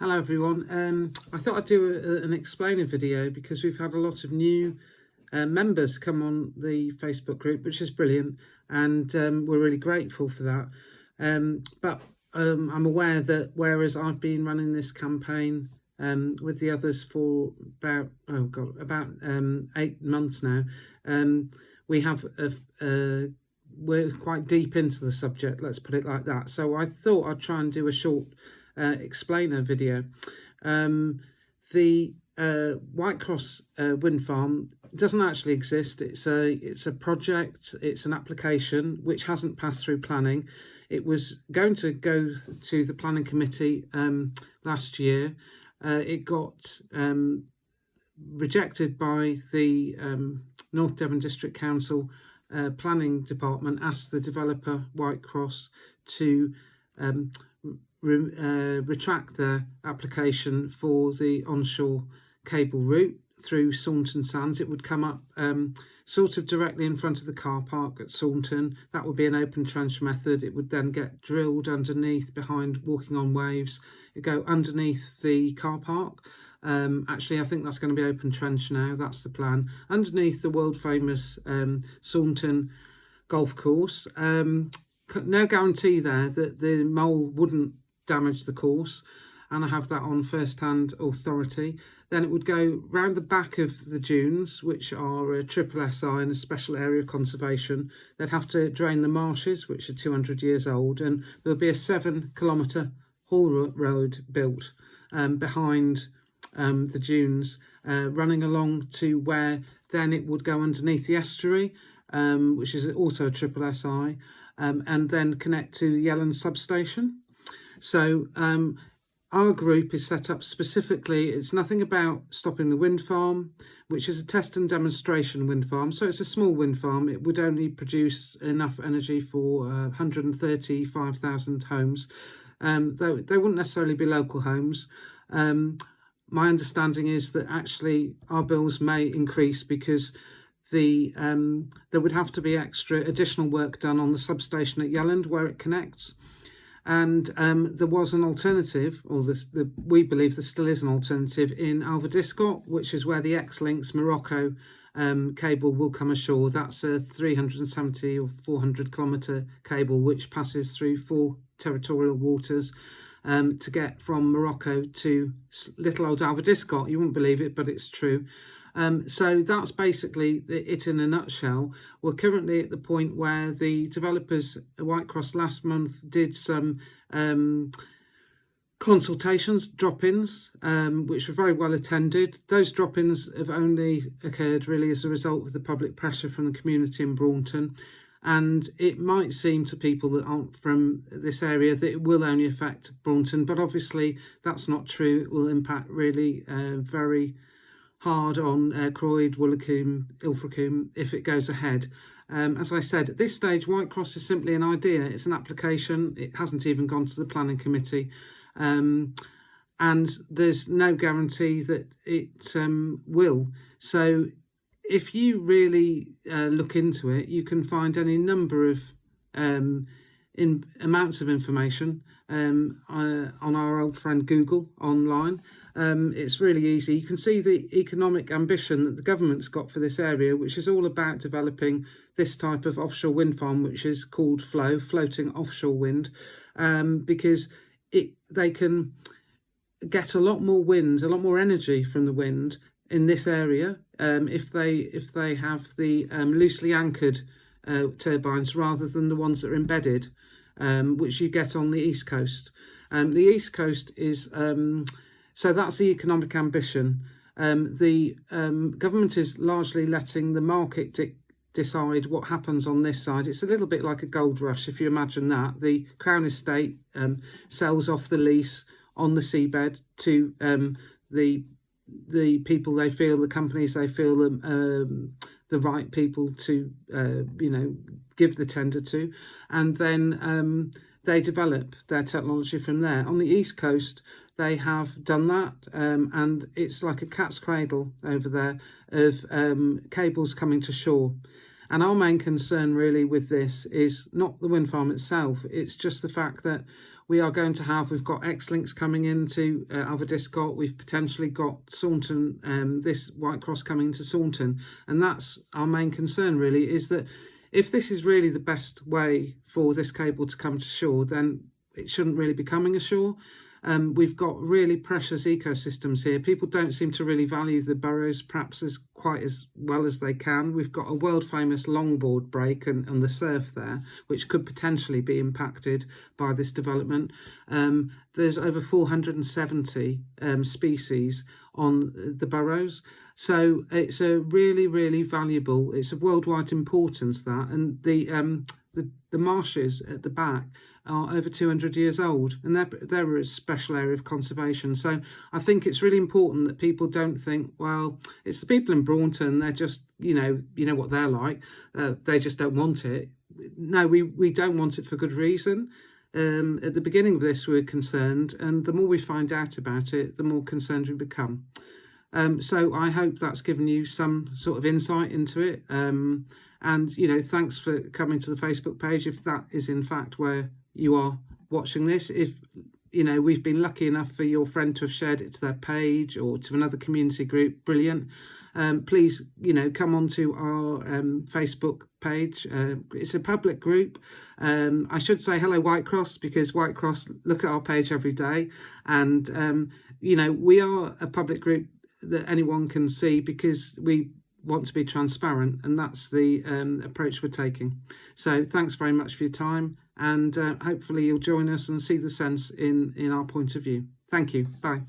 Hello everyone. I thought I'd do an explainer video because we've had a lot of new members come on the Facebook group, which is brilliant, and we're really grateful for that. But I'm aware that whereas I've been running this campaign with the others for about 8 months now, we have we're quite deep into the subject, let's put it like that. So I thought I'd try and do a short explainer video. The Whitecross wind farm doesn't actually exist. It's a project. It's an application which hasn't passed through planning. It was going to go to the planning committee last year. It got rejected by the North Devon District Council planning department. Asked the developer Whitecross to retract their application for the onshore cable route through Saunton Sands. It would come up sort of directly in front of the car park at Saunton. That would be an open trench method. It would then get drilled underneath behind Walking on Waves. It'd go underneath the car park. Actually, I think that's going to be open trench now. That's the plan. Underneath the world famous Saunton golf course. No guarantee there that the mole wouldn't damage the course, and I have that on first-hand authority. Then it would go round the back of the dunes, which are a triple SI and a special area of conservation. They'd have to drain the marshes, which are 200 years old, and there would be a 7-kilometre haul road built behind the dunes, running along to where then it would go underneath the estuary, which is also a triple SI, and then connect to the Yelland substation. So our group is set up specifically, it's nothing about stopping the wind farm, which is a test and demonstration wind farm. So it's a small wind farm. It would only produce enough energy for 135,000 homes. Though they wouldn't necessarily be local homes. My understanding is that actually our bills may increase because there would have to be additional work done on the substation at Yelland where it connects. And there was an alternative, or we believe there still is an alternative in Alverdiscot, which is where the X-Links Morocco cable will come ashore. That's a 370 or 400 kilometre cable which passes through 4 territorial waters to get from Morocco to little old Alverdiscot. You wouldn't believe it, but it's true. So that's basically it in a nutshell. We're currently at the point where the developers at Whitecross last month did some consultations, drop-ins, which were very well attended. Those drop-ins have only occurred really as a result of the public pressure from the community in Braunton. And it might seem to people that aren't from this area that it will only affect Braunton, but obviously that's not true. It will impact really very hard on Croyd, Woolacombe, Ilfracombe if it goes ahead. As I said, at this stage, Whitecross is simply an idea. It's an application. It hasn't even gone to the planning committee. And there's no guarantee that it will. So if you really look into it, you can find any number of amounts of information on our old friend Google online. It's really easy. You can see the economic ambition that the government's got for this area, which is all about developing this type of offshore wind farm, which is called floating offshore wind, because they can get a lot more wind, a lot more energy from the wind in this area if they have the loosely anchored turbines rather than the ones that are embedded, which you get on the East Coast. The East Coast is so that's the economic ambition. The government is largely letting the market decide what happens on this side. It's a little bit like a gold rush, if you imagine that. The Crown Estate sells off the lease on the seabed to the people they feel, the companies they feel the right people to give the tender to, and then they develop their technology from there. On the East Coast, they have done that, and it's like a cat's cradle over there of cables coming to shore. And our main concern really with this is not the wind farm itself, it's just the fact that we are going to have, we've got X-Links coming into Alverdiscot, we've potentially got Saunton, this White Cross coming into Saunton, and that's our main concern really, is that if this is really the best way for this cable to come to shore, then it shouldn't really be coming ashore. We've got really precious ecosystems here. People don't seem to really value the Burrows perhaps as quite as well as they can. We've got a world famous longboard break and the surf there, which could potentially be impacted by this development. There's over 470 species on the Burrows. So it's a really, really valuable, it's of worldwide importance, that. And the marshes at the back are over 200 years old, and they're a special area of conservation. So I think it's really important that people don't think, well, it's the people in Braunton, they're just, you know what they're like, they just don't want it. No, we don't want it for good reason. At the beginning of this, we were concerned, and the more we find out about it, the more concerned we become. So I hope that's given you some sort of insight into it. And, thanks for coming to the Facebook page, if that is in fact where you are watching this. If, we've been lucky enough for your friend to have shared it to their page or to another community group, brilliant. Please, come onto our Facebook page. It's a public group. I should say hello White Cross, because White Cross look at our page every day. And, we are a public group that anyone can see, because we want to be transparent, and that's the approach we're taking. So thanks very much for your time, and hopefully you'll join us and see the sense in our point of view. Thank you. Bye.